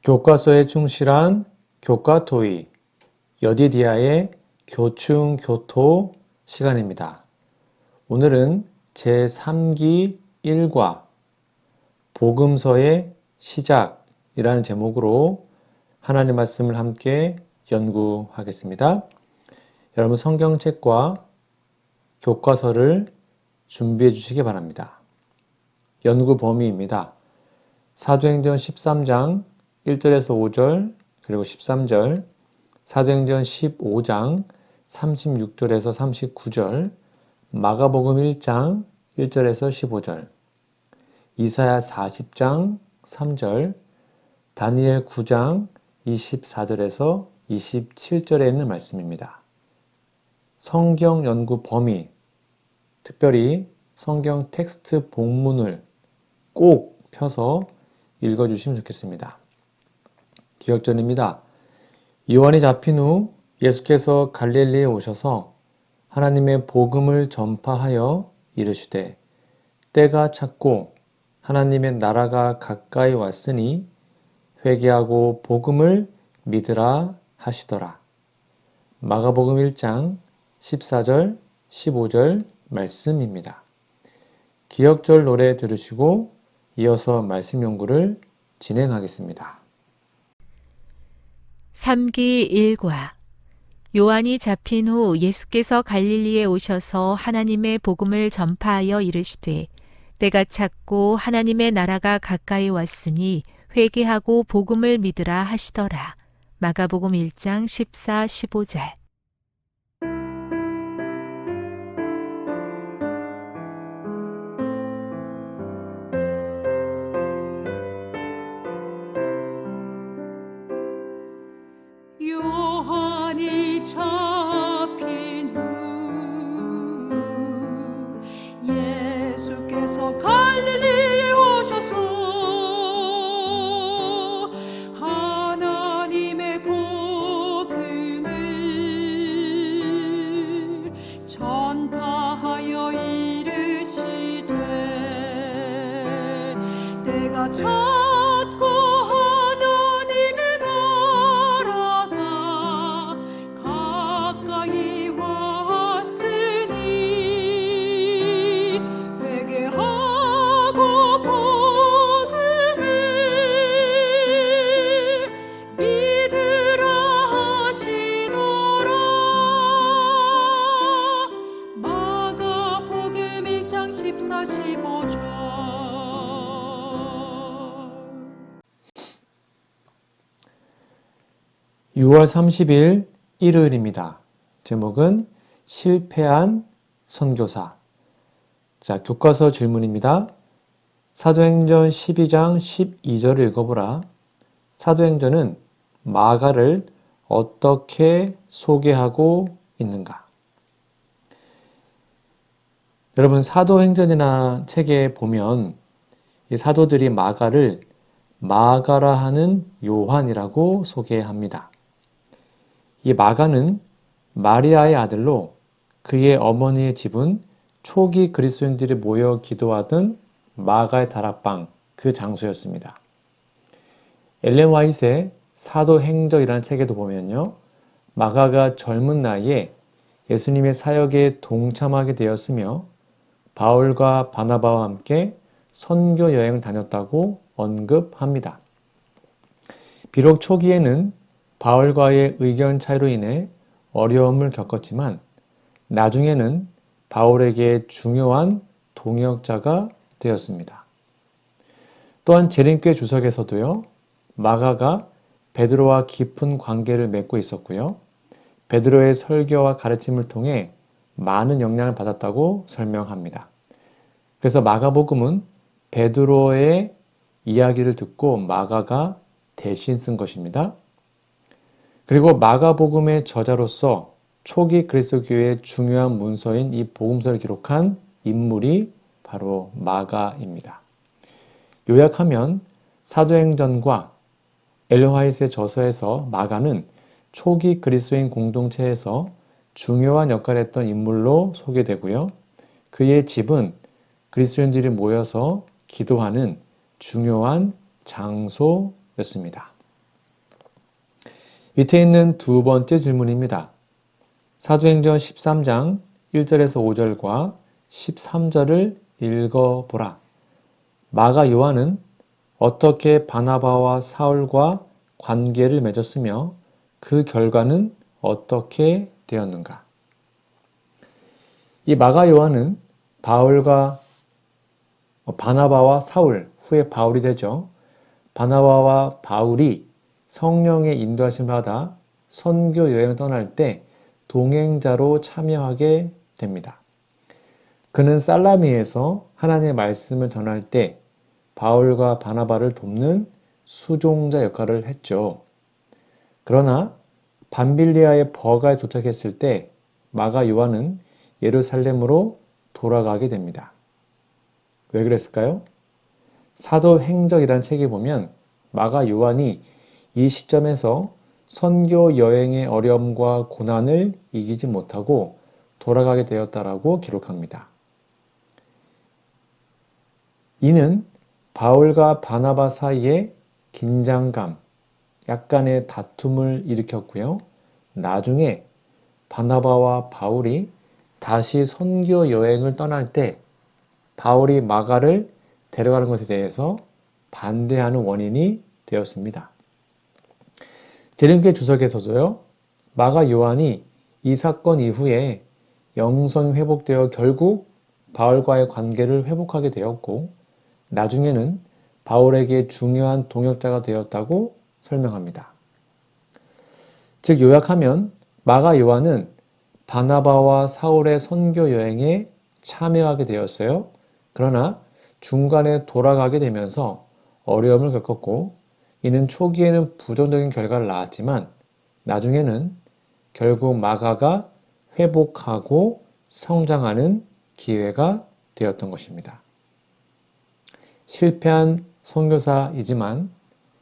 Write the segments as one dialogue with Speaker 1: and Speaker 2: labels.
Speaker 1: 교과서에 충실한 교과토의 여디디아의 교충교토 시간입니다. 오늘은 제3기 1과 복음서의 시작이라는 제목으로 하나님의 말씀을 함께 연구하겠습니다. 여러분 성경책과 교과서를 준비해 주시기 바랍니다. 연구 범위입니다. 사도행전 13장 1절에서 5절 그리고 13절, 사도행전 15장 36절에서 39절, 마가복음 1장 1절에서 15절, 이사야 40장 3절, 다니엘 9장 24절에서 27절에 있는 말씀입니다. 성경 연구 범위, 특별히 성경 텍스트 본문을 꼭 펴서 읽어주시면 좋겠습니다. 기억전입니다. 요한이 잡힌 후 예수께서 갈릴리에 오셔서 하나님의 복음을 전파하여 이르시되 때가 찼고 하나님의 나라가 가까이 왔으니 회개하고 복음을 믿으라 하시더라. 마가복음 1장 14절 15절 말씀입니다. 기억절 노래 들으시고 이어서 말씀 연구를 진행하겠습니다.
Speaker 2: 3기 1과 요한이 잡힌 후 예수께서 갈릴리에 오셔서 하나님의 복음을 전파하여 이르시되 때가 찼고 하나님의 나라가 가까이 왔으니 회개하고 복음을 믿으라 하시더라. 마가복음 1장 14, 15절.
Speaker 3: 요한이 잡힌 후 예수께서 갈릴리에 오셔서 하나님의 복음을 전파하여 이르시되 때가 찼고 마가복음 1장 14, 15절.
Speaker 1: 6월 30일 일요일입니다. 제목은 실패한 선교사. 자, 교과서 질문입니다. 사도행전 12장 12절을 읽어보라. 사도행전은 마가를 어떻게 소개하고 있는가? 여러분 사도행전이나 책에 보면 이 사도들이 마가를 마가라 하는 요한이라고 소개합니다. 이 마가는 마리아의 아들로 그의 어머니의 집은 초기 그리스도인들이 모여 기도하던 마가의 다락방 그 장소였습니다. 엘렌 화이트의 사도행전이라는 책에도 보면요. 마가가 젊은 나이에 예수님의 사역에 동참하게 되었으며 바울과 바나바와 함께 선교 여행을 다녔다고 언급합니다. 비록 초기에는 바울과의 의견 차이로 인해 어려움을 겪었지만 나중에는 바울에게 중요한 동역자가 되었습니다. 또한 재림교회 주석에서도요. 마가가 베드로와 깊은 관계를 맺고 있었고요. 베드로의 설교와 가르침을 통해 많은 영향을 받았다고 설명합니다. 그래서 마가복음은 베드로의 이야기를 듣고 마가가 대신 쓴 것입니다. 그리고 마가복음의 저자로서 초기 그리스도교회의 중요한 문서인 이 복음서를 기록한 인물이 바로 마가입니다. 요약하면 사도행전과 엘렌 화이트의 저서에서 마가는 초기 그리스도인 공동체에서 중요한 역할을 했던 인물로 소개되고요. 그의 집은 그리스도인들이 모여서 기도하는 중요한 장소였습니다. 밑에 있는 두 번째 질문입니다. 사도행전 13장 1절에서 5절과 13절을 읽어보라. 마가 요한은 어떻게 바나바와 사울과 관계를 맺었으며 그 결과는 어떻게 되었는가? 이 마가 요한은 바나바와 사울, 후에 바울이 되죠. 바나바와 바울이 성령의 인도하심을 받아 선교 여행을 떠날 때 동행자로 참여하게 됩니다. 그는 살라미에서 하나님의 말씀을 전할 때 바울과 바나바를 돕는 수종자 역할을 했죠. 그러나 밤빌리아의 버가에 도착했을 때 마가 요한은 예루살렘으로 돌아가게 됩니다. 왜 그랬을까요? 사도행적이라는 책에 보면 마가 요한이 이 시점에서 선교 여행의 어려움과 고난을 이기지 못하고 돌아가게 되었다라고 기록합니다. 이는 바울과 바나바 사이에 긴장감, 약간의 다툼을 일으켰고요. 나중에 바나바와 바울이 다시 선교 여행을 떠날 때 바울이 마가를 데려가는 것에 대해서 반대하는 원인이 되었습니다. 제림교 주석에서도요, 마가 요한이 이 사건 이후에 영성이 회복되어 결국 바울과의 관계를 회복하게 되었고, 나중에는 바울에게 중요한 동역자가 되었다고 설명합니다. 즉 요약하면 마가 요한은 바나바와 사울의 선교 여행에 참여하게 되었어요. 그러나 중간에 돌아가게 되면서 어려움을 겪었고, 이는 초기에는 부정적인 결과를 낳았지만 나중에는 결국 마가가 회복하고 성장하는 기회가 되었던 것입니다. 실패한 선교사이지만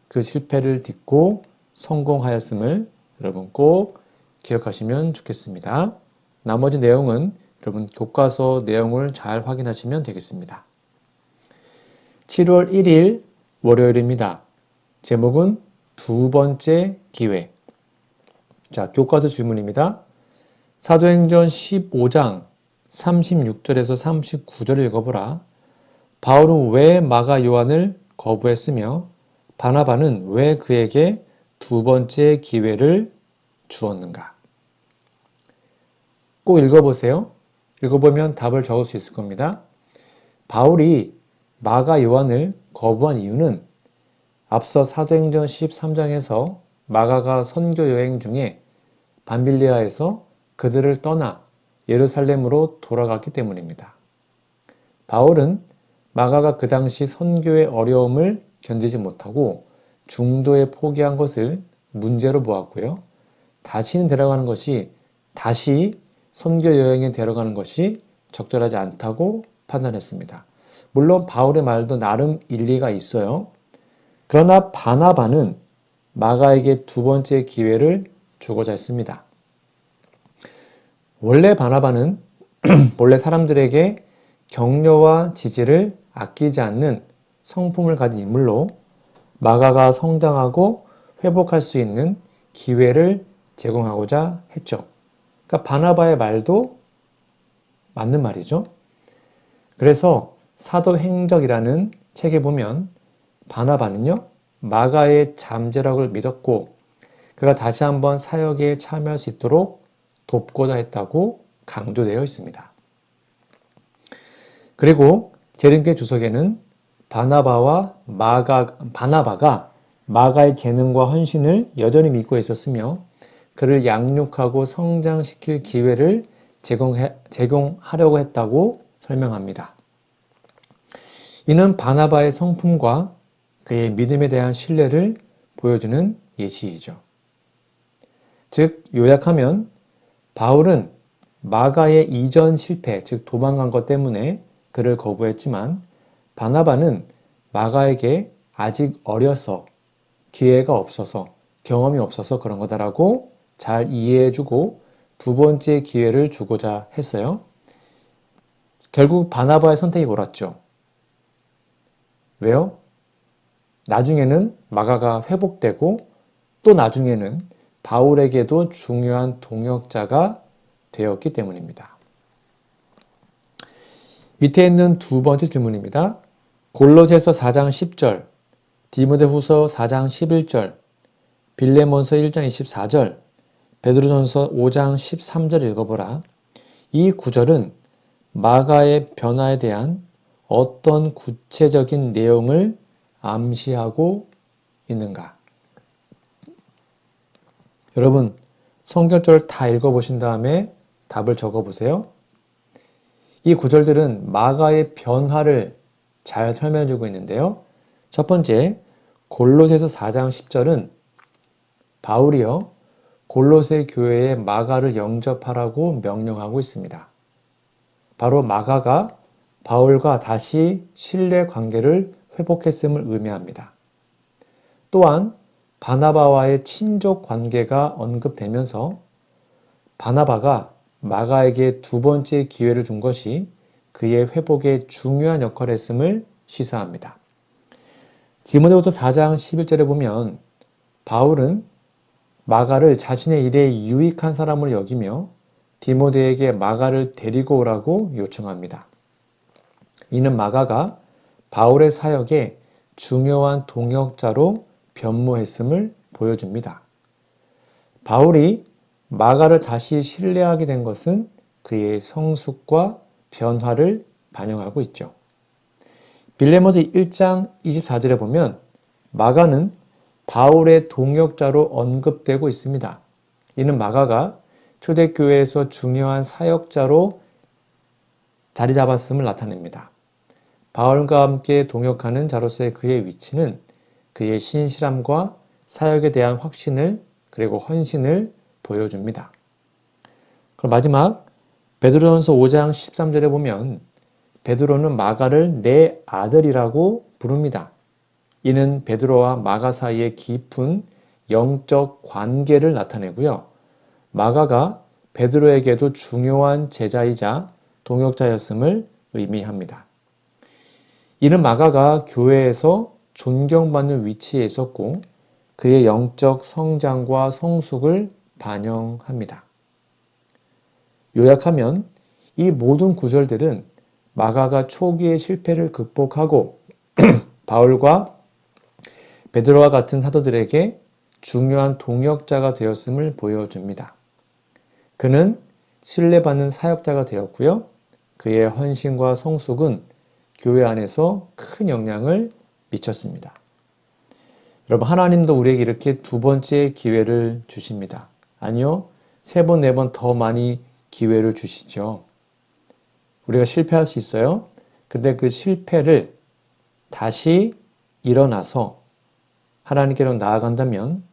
Speaker 1: 그 실패를 딛고 성공하였음을 여러분 꼭 기억하시면 좋겠습니다. 나머지 내용은 여러분 교과서 내용을 잘 확인하시면 되겠습니다. 7월 1일 월요일입니다. 제목은 두 번째 기회. 자, 교과서 질문입니다. 사도행전 15장 36절에서 39절을 읽어보라. 바울은 왜 마가 요한을 거부했으며 바나바는 왜 그에게 두 번째 기회를 주었는가? 꼭 읽어보세요. 읽어보면 답을 적을 수 있을 겁니다. 바울이 마가 요한을 거부한 이유는 앞서 사도행전 13장에서 마가가 선교 여행 중에 밤빌리아에서 그들을 떠나 예루살렘으로 돌아갔기 때문입니다. 바울은 마가가 그 당시 선교의 어려움을 견디지 못하고 중도에 포기한 것을 문제로 보았고요. 다시 선교 여행에 데려가는 것이 적절하지 않다고 판단했습니다. 물론 바울의 말도 나름 일리가 있어요. 그러나 바나바는 마가에게 두 번째 기회를 주고자 했습니다. 원래 바나바는 본래 사람들에게 격려와 지지를 아끼지 않는 성품을 가진 인물로 마가가 성장하고 회복할 수 있는 기회를 제공하고자 했죠. 그러니까 바나바의 말도 맞는 말이죠. 그래서 사도행적이라는 책에 보면 바나바는요, 마가의 잠재력을 믿었고 그가 다시 한번 사역에 참여할 수 있도록 돕고자 했다고 강조되어 있습니다. 그리고 제림교 주석에는 바나바가 마가의 재능과 헌신을 여전히 믿고 있었으며 그를 양육하고 성장시킬 기회를 제공하려고 했다고 설명합니다. 이는 바나바의 성품과 그의 믿음에 대한 신뢰를 보여주는 예시이죠. 즉 요약하면 바울은 마가의 이전 실패, 즉 도망간 것 때문에 그를 거부했지만 바나바는 마가에게 아직 어려서 기회가 없어서 경험이 없어서 그런 거다라고 잘 이해해주고 두 번째 기회를 주고자 했어요. 결국 바나바의 선택이 옳았죠. 왜요? 나중에는 마가가 회복되고 또 나중에는 바울에게도 중요한 동역자가 되었기 때문입니다. 밑에 있는 두 번째 질문입니다. 골로새서 4장 10절, 디모데후서 4장 11절, 빌레몬서 1장 24절, 베드로전서 5장 13절 읽어보라. 이 구절은 마가의 변화에 대한 어떤 구체적인 내용을 암시하고 있는가? 여러분, 성경절을 다 읽어보신 다음에 답을 적어보세요. 이 구절들은 마가의 변화를 잘 설명해주고 있는데요. 첫 번째, 골로새서 4장 10절은 바울이요, 골로새 교회에 마가를 영접하라고 명령하고 있습니다. 바로 마가가 바울과 다시 신뢰 관계를 회복했음을 의미합니다. 또한 바나바와의 친족 관계가 언급되면서 바나바가 마가에게 두 번째 기회를 준 것이 그의 회복에 중요한 역할을 했음을 시사합니다. 디모데후서 4장 11절에 보면 바울은 마가를 자신의 일에 유익한 사람으로 여기며 디모데에게 마가를 데리고 오라고 요청합니다. 이는 마가가 바울의 사역에 중요한 동역자로 변모했음을 보여줍니다. 바울이 마가를 다시 신뢰하게 된 것은 그의 성숙과 변화를 반영하고 있죠. 빌레몬서 1장 24절에 보면 마가는 바울의 동역자로 언급되고 있습니다. 이는 마가가 초대교회에서 중요한 사역자로 자리 잡았음을 나타냅니다. 바울과 함께 동역하는 자로서의 그의 위치는 그의 신실함과 사역에 대한 확신을 그리고 헌신을 보여줍니다. 그럼 마지막 베드로전서 5장 13절에 보면 베드로는 마가를 내 아들이라고 부릅니다. 이는 베드로와 마가 사이의 깊은 영적 관계를 나타내고요. 마가가 베드로에게도 중요한 제자이자 동역자였음을 의미합니다. 이는 마가가 교회에서 존경받는 위치에 있었고 그의 영적 성장과 성숙을 반영합니다. 요약하면 이 모든 구절들은 마가가 초기의 실패를 극복하고 바울과 베드로와 같은 사도들에게 중요한 동역자가 되었음을 보여줍니다. 그는 신뢰받는 사역자가 되었고요. 그의 헌신과 성숙은 교회 안에서 큰 영향을 미쳤습니다. 여러분, 하나님도 우리에게 이렇게 두 번째 기회를 주십니다. 아니요, 세 번, 네 번 더 많이 기회를 주시죠. 우리가 실패할 수 있어요. 근데 그 실패를 다시 일어나서 하나님께로 나아간다면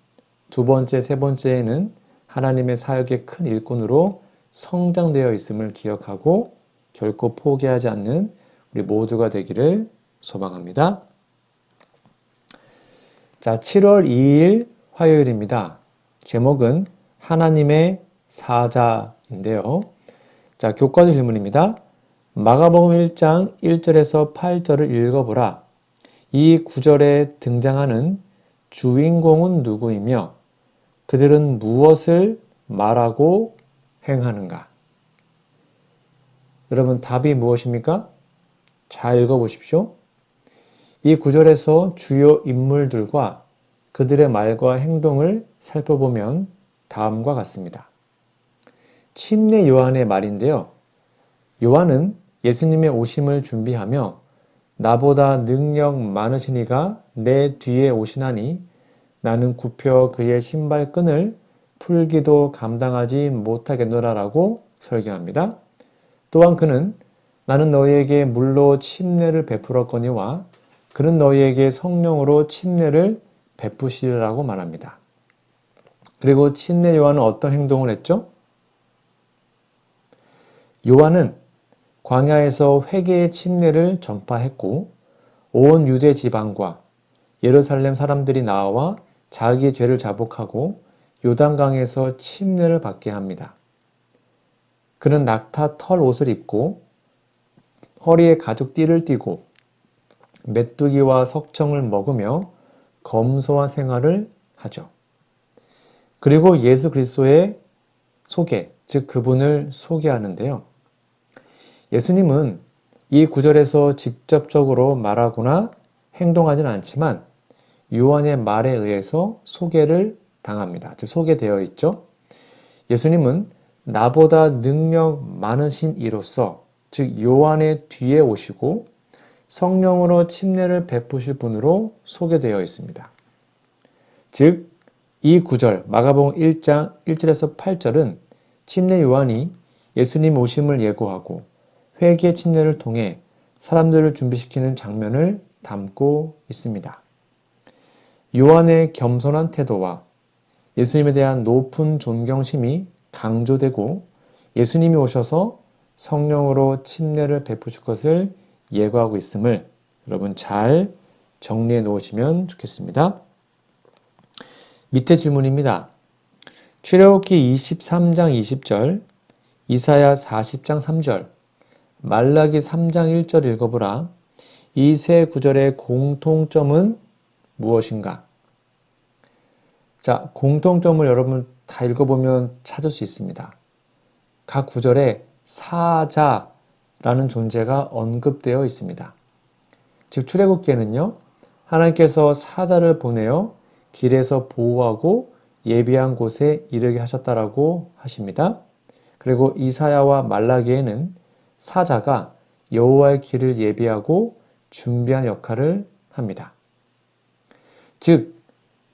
Speaker 1: 두 번째, 세 번째에는 하나님의 사역의 큰 일꾼으로 성장되어 있음을 기억하고 결코 포기하지 않는 우리 모두가 되기를 소망합니다. 자, 7월 2일 화요일입니다. 제목은 하나님의 사자인데요. 자, 교과서 질문입니다. 마가복음 1장 1절에서 8절을 읽어보라. 이 구절에 등장하는 주인공은 누구이며 그들은 무엇을 말하고 행하는가? 여러분, 답이 무엇입니까? 잘 읽어보십시오. 이 구절에서 주요 인물들과 그들의 말과 행동을 살펴보면 다음과 같습니다. 침례 요한의 말인데요. 요한은 예수님의 오심을 준비하며 나보다 능력 많으신 이가 내 뒤에 오시나니 나는 굽혀 그의 신발끈을 풀기도 감당하지 못하겠노라라고 설교합니다. 또한 그는 나는 너희에게 물로 침례를 베풀었거니와 그는 너희에게 성령으로 침례를 베푸시리라고 말합니다. 그리고 침례 요한은 어떤 행동을 했죠? 요한은 광야에서 회개의 침례를 전파했고 온 유대 지방과 예루살렘 사람들이 나와 자기의 죄를 자복하고 요단강에서 침례를 받게 합니다. 그는 낙타 털 옷을 입고 허리에 가죽띠를 띠고 메뚜기와 석청을 먹으며 검소한 생활을 하죠. 그리고 예수 그리스도의 소개, 즉 그분을 소개하는데요. 예수님은 이 구절에서 직접적으로 말하거나 행동하지는 않지만 요한의 말에 의해서 소개를 당합니다. 즉 소개되어 있죠. 예수님은 나보다 능력 많으신 이로서, 즉 요한의 뒤에 오시고 성령으로 침례를 베푸실 분으로 소개되어 있습니다. 즉 이 구절 마가복음 1장 1절에서 8절은 침례 요한이 예수님 오심을 예고하고 회개 침례를 통해 사람들을 준비시키는 장면을 담고 있습니다. 요한의 겸손한 태도와 예수님에 대한 높은 존경심이 강조되고 예수님이 오셔서 성령으로 침례를 베푸실 것을 예고하고 있음을 여러분 잘 정리해 놓으시면 좋겠습니다. 밑에 질문입니다. 출애굽기 23장 20절, 이사야 40장 3절, 말라기 3장 1절 읽어보라. 이 세 구절의 공통점은 무엇인가? 자, 공통점을 여러분 다 읽어보면 찾을 수 있습니다. 각 구절에 사자라는 존재가 언급되어 있습니다. 즉 출애굽기에는요, 하나님께서 사자를 보내어 길에서 보호하고 예비한 곳에 이르게 하셨다라고 하십니다. 그리고 이사야와 말라기에는 사자가 여호와의 길을 예비하고 준비한 역할을 합니다. 즉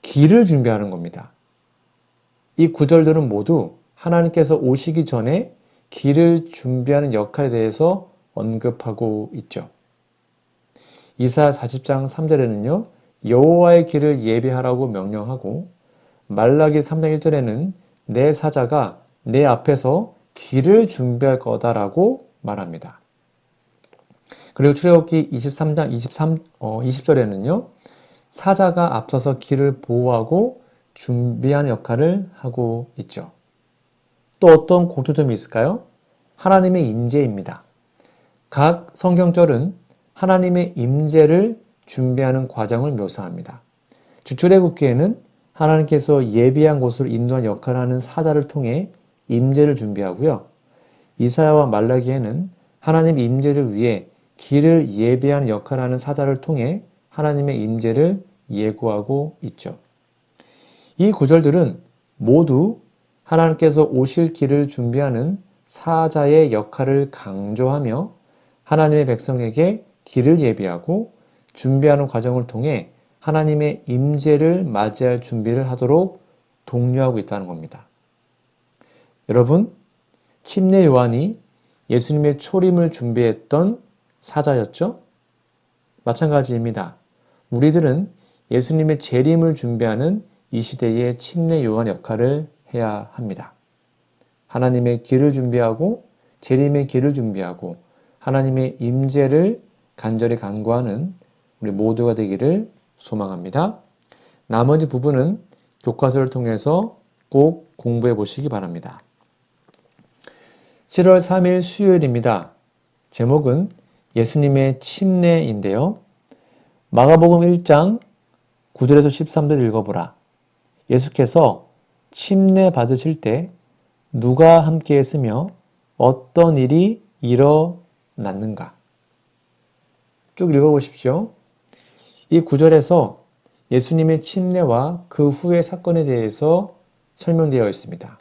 Speaker 1: 길을 준비하는 겁니다. 이 구절들은 모두 하나님께서 오시기 전에 길을 준비하는 역할에 대해서 언급하고 있죠. 이사야 40장 3절에는요. 여호와의 길을 예비하라고 명령하고 말라기 3장 1절에는 내 사자가 내 앞에서 길을 준비할 거다라고 말합니다. 그리고 출애굽기 23장 20절에는요. 사자가 앞서서 길을 보호하고 준비하는 역할을 하고 있죠. 또 어떤 공통점이 있을까요? 하나님의 임재입니다. 각 성경절은 하나님의 임재를 준비하는 과정을 묘사합니다. 즉 출애굽기에는 하나님께서 예비한 곳으로 인도한 역할을 하는 사자를 통해 임재를 준비하고요. 이사야와 말라기에는 하나님 임재를 위해 길을 예비하는 역할을 하는 사자를 통해 하나님의 임재를 예고하고 있죠. 이 구절들은 모두 하나님께서 오실 길을 준비하는 사자의 역할을 강조하며 하나님의 백성에게 길을 예비하고 준비하는 과정을 통해 하나님의 임재를 맞이할 준비를 하도록 독려하고 있다는 겁니다. 여러분, 침례 요한이 예수님의 초림을 준비했던 사자였죠? 마찬가지입니다. 우리들은 예수님의 재림을 준비하는 이 시대의 침례 요한 역할을 해야 합니다. 하나님의 길을 준비하고 재림의 길을 준비하고 하나님의 임재를 간절히 간구하는 우리 모두가 되기를 소망합니다. 나머지 부분은 교과서를 통해서 꼭 공부해 보시기 바랍니다. 7월 3일 수요일입니다. 제목은 예수님의 침례인데요. 마가복음 1장 9절에서 13절 읽어보라. 예수께서 침례 받으실 때 누가 함께 했으며 어떤 일이 일어났는가? 쭉 읽어보십시오. 이 구절에서 예수님의 침례와 그 후의 사건에 대해서 설명되어 있습니다.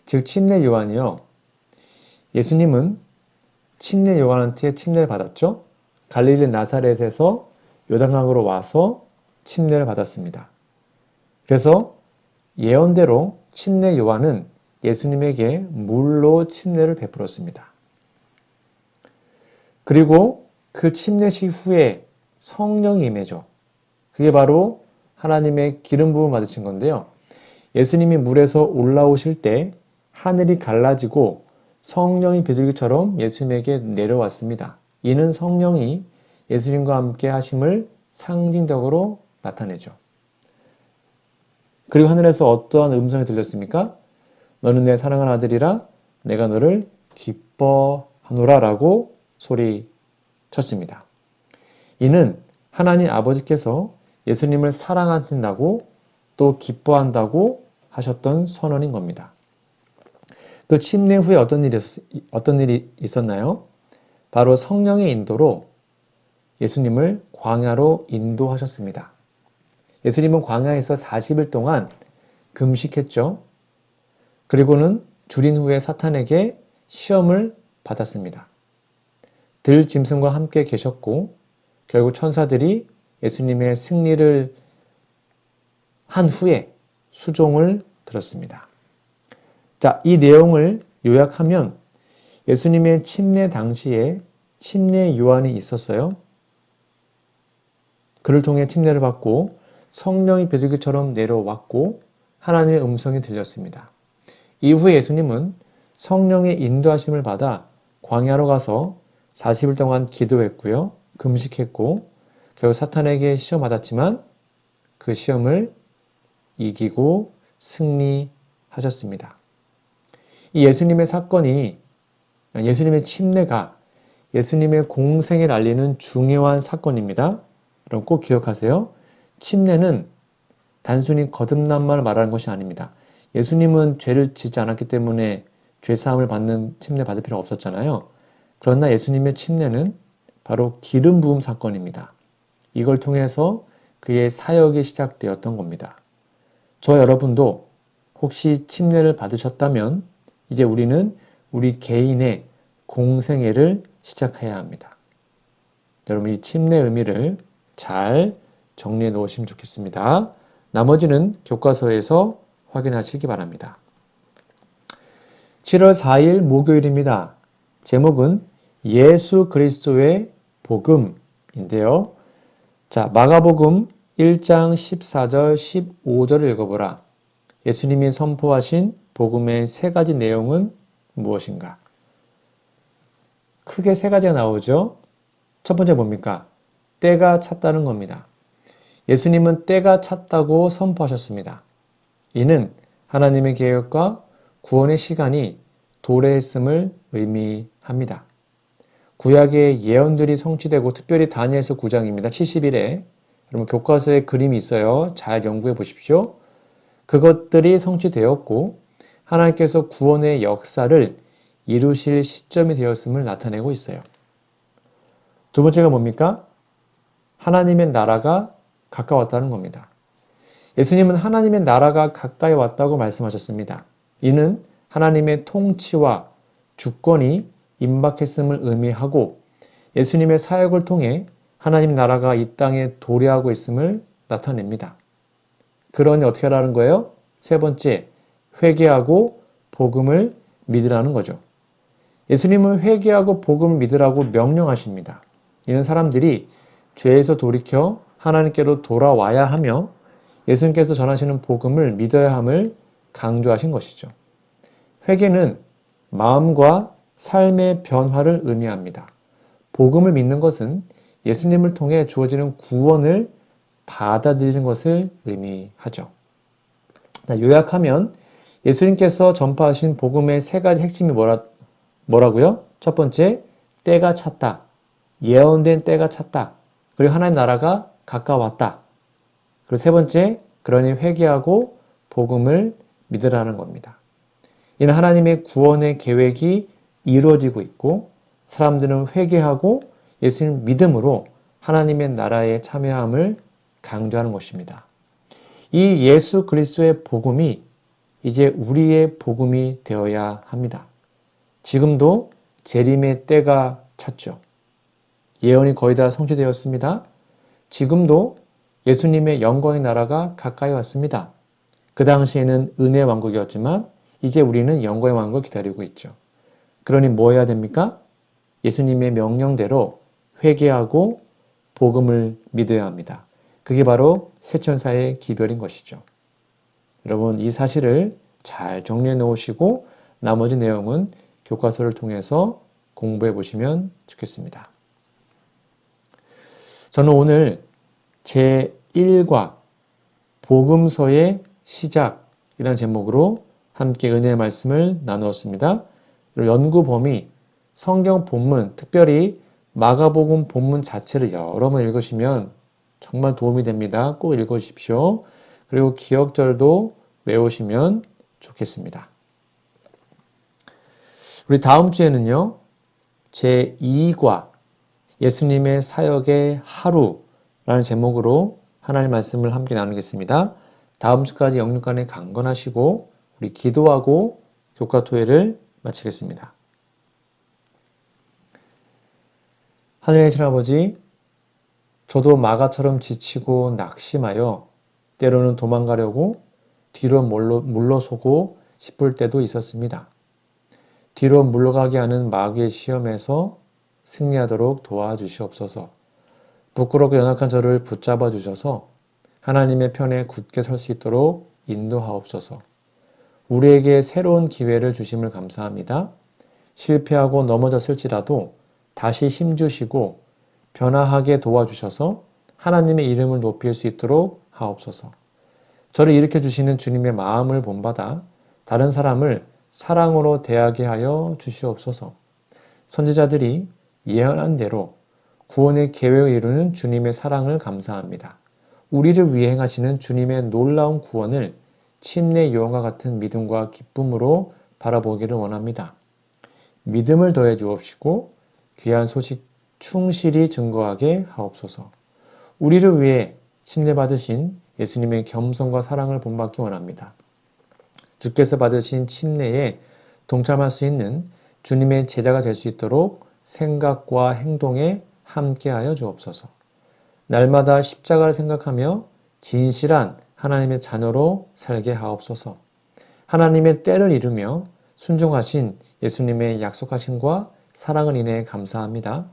Speaker 1: 즉 침례 요한이요. 예수님은 침례 요한한테 침례를 받았죠. 갈릴리 나사렛에서 요단강으로 와서 침례를 받았습니다. 그래서 예언대로 침례 요한은 예수님에게 물로 침례를 베풀었습니다. 그리고 그 침례식 후에 성령이 임해죠. 그게 바로 하나님의 기름 부음을 받으신 건데요. 예수님이 물에서 올라오실 때 하늘이 갈라지고 성령이 비둘기처럼 예수님에게 내려왔습니다. 이는 성령이 예수님과 함께 하심을 상징적으로 나타내죠. 그리고 하늘에서 어떠한 음성이 들렸습니까? 너는 내 사랑하는 아들이라 내가 너를 기뻐하노라 라고 소리쳤습니다. 이는 하나님 아버지께서 예수님을 사랑하신다고 또 기뻐한다고 하셨던 선언인 겁니다. 그 침례 후에 어떤 일이 있었나요? 바로 성령의 인도로 예수님을 광야로 인도하셨습니다. 예수님은 광야에서 40일 동안 금식했죠. 그리고는 줄인 후에 사탄에게 시험을 받았습니다. 들짐승과 함께 계셨고 결국 천사들이 예수님의 승리를 한 후에 수종을 들었습니다. 자, 이 내용을 요약하면 예수님의 침례 당시에 침례 요한이 있었어요. 그를 통해 침례를 받고 성령이 비둘기처럼 내려왔고 하나님의 음성이 들렸습니다. 이후에 예수님은 성령의 인도하심을 받아 광야로 가서 40일 동안 기도했고요. 금식했고 결국 사탄에게 시험받았지만 그 시험을 이기고 승리하셨습니다. 이 예수님의 사건이 예수님의 침례가 예수님의 공생애를 알리는 중요한 사건입니다. 여러분 꼭 기억하세요. 침례는 단순히 거듭남만을 말하는 것이 아닙니다. 예수님은 죄를 짓지 않았기 때문에 죄사함을 받는 침례 받을 필요가 없었잖아요. 그러나 예수님의 침례는 바로 기름 부음 사건입니다. 이걸 통해서 그의 사역이 시작되었던 겁니다. 저 여러분도 혹시 침례를 받으셨다면 이제 우리는 우리 개인의 공생애를 시작해야 합니다. 여러분 이 침례의 의미를 잘 정리해 놓으시면 좋겠습니다. 나머지는 교과서에서 확인하시기 바랍니다. 7월 4일 목요일입니다. 제목은 예수 그리스도의 복음인데요. 자, 마가복음 1장 14절 15절을 읽어보라. 예수님이 선포하신 복음의 세 가지 내용은 무엇인가? 크게 세 가지가 나오죠. 첫 번째 뭡니까? 때가 찼다는 겁니다. 예수님은 때가 찼다고 선포하셨습니다. 이는 하나님의 계획과 구원의 시간이 도래했음을 의미합니다. 구약의 예언들이 성취되고 특별히 다니엘서 9장입니다. 70일에 여러분 교과서에 그림이 있어요. 잘 연구해 보십시오. 그것들이 성취되었고 하나님께서 구원의 역사를 이루실 시점이 되었음을 나타내고 있어요. 두 번째가 뭡니까? 하나님의 나라가 가까웠다는 겁니다. 예수님은 하나님의 나라가 가까이 왔다고 말씀하셨습니다. 이는 하나님의 통치와 주권이 임박했음을 의미하고 예수님의 사역을 통해 하나님 나라가 이 땅에 도래하고 있음을 나타냅니다. 그러니 어떻게 하라는 거예요? 세 번째, 회개하고 복음을 믿으라는 거죠. 예수님은 회개하고 복음을 믿으라고 명령하십니다. 이는 사람들이 죄에서 돌이켜 하나님께로 돌아와야 하며 예수님께서 전하시는 복음을 믿어야 함을 강조하신 것이죠. 회개는 마음과 삶의 변화를 의미합니다. 복음을 믿는 것은 예수님을 통해 주어지는 구원을 받아들이는 것을 의미하죠. 요약하면 예수님께서 전파하신 복음의 세 가지 핵심이 뭐라고요? 첫 번째, 때가 찼다. 예언된 때가 찼다. 그리고 하나님 나라가 가까웠다. 그리고 세 번째, 그러니 회개하고 복음을 믿으라는 겁니다. 이는 하나님의 구원의 계획이 이루어지고 있고 사람들은 회개하고 예수님 믿음으로 하나님의 나라에 참여함을 강조하는 것입니다. 이 예수 그리스도의 복음이 이제 우리의 복음이 되어야 합니다. 지금도 재림의 때가 찼죠. 예언이 거의 다 성취되었습니다. 지금도 예수님의 영광의 나라가 가까이 왔습니다. 그 당시에는 은혜의 왕국이었지만 이제 우리는 영광의 왕국을 기다리고 있죠. 그러니 뭐 해야 됩니까? 예수님의 명령대로 회개하고 복음을 믿어야 합니다. 그게 바로 새천사의 기별인 것이죠. 여러분 이 사실을 잘 정리해 놓으시고 나머지 내용은 교과서를 통해서 공부해 보시면 좋겠습니다. 저는 오늘 제1과 복음서의 시작이라는 제목으로 함께 은혜의 말씀을 나누었습니다. 연구 범위, 성경 본문, 특별히 마가복음 본문 자체를 여러 번 읽으시면 정말 도움이 됩니다. 꼭 읽으십시오. 그리고 기억절도 외우시면 좋겠습니다. 우리 다음 주에는요, 제2과 예수님의 사역의 하루라는 제목으로 하나님의 말씀을 함께 나누겠습니다. 다음 주까지 영육간에 강건하시고 우리 기도하고 교과토회를 마치겠습니다. 하늘의 친아버지, 저도 마가처럼 지치고 낙심하여 때로는 도망가려고 뒤로 물러서고 싶을 때도 있었습니다. 뒤로 물러가게 하는 마귀의 시험에서 승리하도록 도와주시옵소서. 부끄럽고 연약한 저를 붙잡아 주셔서 하나님의 편에 굳게 설 수 있도록 인도하옵소서. 우리에게 새로운 기회를 주심을 감사합니다. 실패하고 넘어졌을지라도 다시 힘주시고 변화하게 도와주셔서 하나님의 이름을 높일 수 있도록 하옵소서. 저를 일으켜 주시는 주님의 마음을 본받아 다른 사람을 사랑으로 대하게 하여 주시옵소서. 선지자들이 예언한 대로 구원의 계획을 이루는 주님의 사랑을 감사합니다. 우리를 위해 행하시는 주님의 놀라운 구원을 침례 요한과 같은 믿음과 기쁨으로 바라보기를 원합니다. 믿음을 더해 주옵시고 귀한 소식 충실히 증거하게 하옵소서. 우리를 위해 침례 받으신 예수님의 겸손과 사랑을 본받기 원합니다. 주께서 받으신 침례에 동참할 수 있는 주님의 제자가 될 수 있도록 생각과 행동에 함께하여 주옵소서. 날마다 십자가를 생각하며 진실한 하나님의 자녀로 살게 하옵소서. 하나님의 때를 이루며 순종하신 예수님의 약속하심과 사랑을 인해 감사합니다.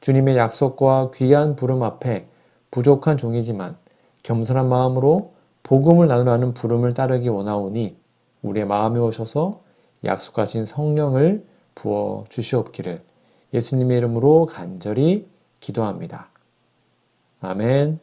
Speaker 1: 주님의 약속과 귀한 부름 앞에 부족한 종이지만 겸손한 마음으로 복음을 나누라는 부름을 따르기 원하오니 우리의 마음에 오셔서 약속하신 성령을 부어 주시옵기를 예수님의 이름으로 간절히 기도합니다. 아멘.